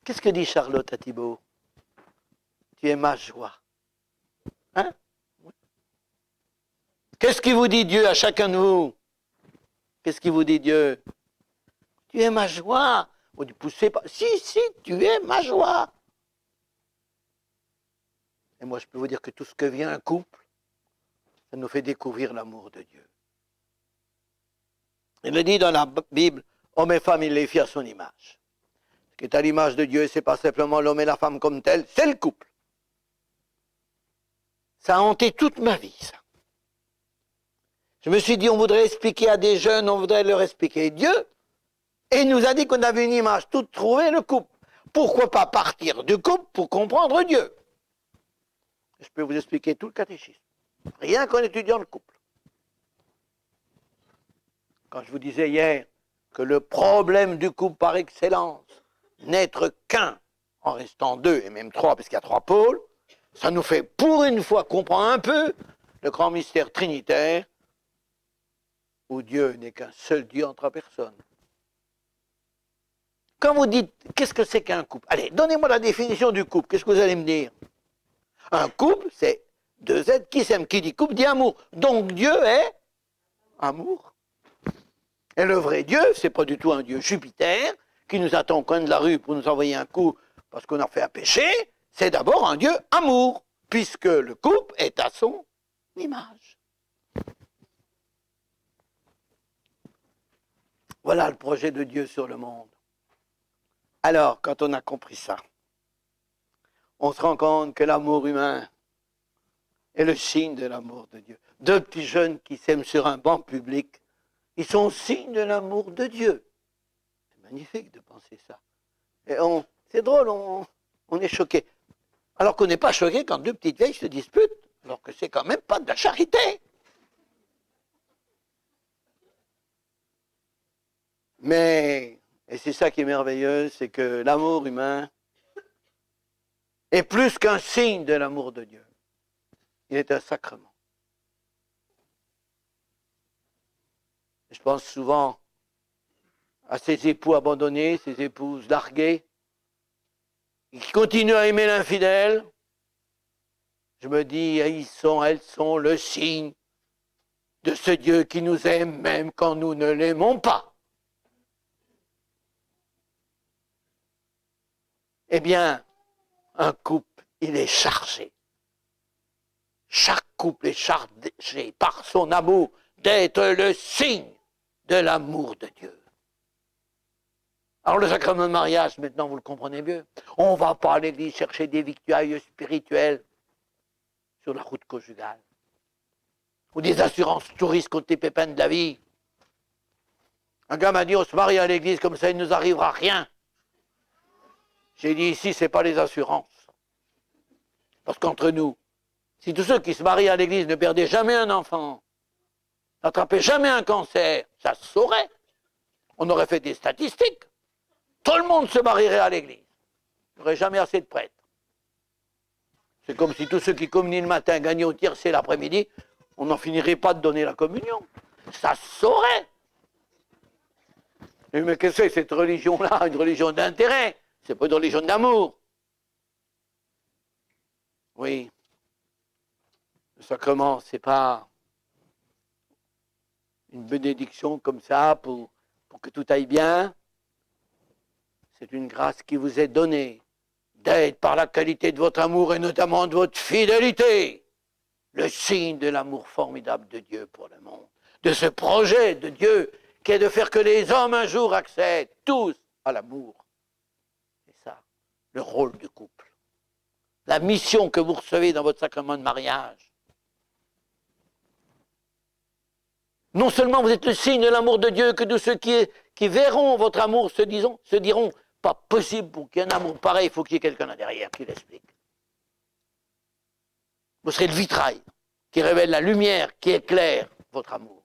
Qu'est-ce que dit Charlotte à Thibault? Tu es ma joie. Hein? Qu'est-ce qui vous dit Dieu à chacun de vous? Qu'est-ce qui vous dit Dieu? Tu es ma joie. Vous dites, poussez pas. Si, tu es ma joie. Et moi, je peux vous dire que tout ce que vient un couple, ça nous fait découvrir l'amour de Dieu. Il le dit dans la Bible, homme et femme, il les fit à son image. Ce qui est à l'image de Dieu, c'est pas simplement l'homme et la femme comme tel, c'est le couple. Ça a hanté toute ma vie, ça. Je me suis dit, on voudrait expliquer à des jeunes, on voudrait leur expliquer Dieu, et il nous a dit qu'on avait une image toute trouvée, le couple. Pourquoi pas partir du couple pour comprendre Dieu? Je peux vous expliquer tout le catéchisme. Rien qu'en étudiant le couple. Quand je vous disais hier que le problème du couple par excellence, n'être qu'un en restant deux, et même trois, parce qu'il y a trois pôles, ça nous fait pour une fois comprendre un peu le grand mystère trinitaire, où Dieu n'est qu'un seul Dieu en trois personnes. Quand vous dites, qu'est-ce que c'est qu'un couple? Allez, donnez-moi la définition du couple, qu'est-ce que vous allez me dire? Un couple, c'est deux êtres qui s'aiment. Qui dit couple dit amour. Donc Dieu est amour. Et le vrai Dieu, c'est pas du tout un Dieu Jupiter qui nous attend au coin de la rue pour nous envoyer un coup parce qu'on a fait un péché. C'est d'abord un Dieu amour, puisque le couple est à son image. Voilà le projet de Dieu sur le monde. Alors, quand on a compris ça, on se rend compte que l'amour humain est le signe de l'amour de Dieu. Deux petits jeunes qui s'aiment sur un banc public, ils sont signes de l'amour de Dieu. C'est magnifique de penser ça. Et c'est drôle, on est choqué. Alors qu'on n'est pas choqué quand deux petites vieilles se disputent, alors que c'est quand même pas de la charité. Mais, et c'est ça qui est merveilleux, c'est que l'amour humain est plus qu'un signe de l'amour de Dieu. Il est un sacrement. Je pense souvent à ces époux abandonnés, ces épouses larguées, qui continuent à aimer l'infidèle. Je me dis, elles sont le signe de ce Dieu qui nous aime même quand nous ne l'aimons pas. Eh bien, un couple, il est chargé. Chaque couple est chargé par son amour d'être le signe de l'amour de Dieu. Alors le sacrement de mariage, maintenant vous le comprenez mieux. On ne va pas à l'église chercher des victuailles spirituelles sur la route conjugale. Ou des assurances touristes contre les pépins de la vie. Un gars m'a dit, on se marie à l'église, comme ça il ne nous arrivera rien. J'ai dit, ici, ce n'est pas les assurances. Parce qu'entre nous, si tous ceux qui se marient à l'église ne perdaient jamais un enfant, n'attrapaient jamais un cancer, ça se saurait. On aurait fait des statistiques. Tout le monde se marierait à l'église. Il n'y aurait jamais assez de prêtres. C'est comme si tous ceux qui communient le matin gagnaient au tiercé l'après-midi, on n'en finirait pas de donner la communion. Ça se saurait. Mais qu'est-ce que c'est cette religion-là? Une religion d'intérêt. C'est pas une religion d'amour. Oui. Le sacrement, c'est pas une bénédiction comme ça pour que tout aille bien. C'est une grâce qui vous est donnée d'être par la qualité de votre amour et notamment de votre fidélité le signe de l'amour formidable de Dieu pour le monde. De ce projet de Dieu qui est de faire que les hommes un jour accèdent tous à l'amour. C'est ça, le rôle du couple. La mission que vous recevez dans votre sacrement de mariage. Non seulement vous êtes le signe de l'amour de Dieu, que tous ceux qui verront votre amour se diront, pas possible pour qu'il y ait un amour pareil, il faut qu'il y ait quelqu'un là derrière qui l'explique. Vous serez le vitrail qui révèle la lumière qui éclaire votre amour.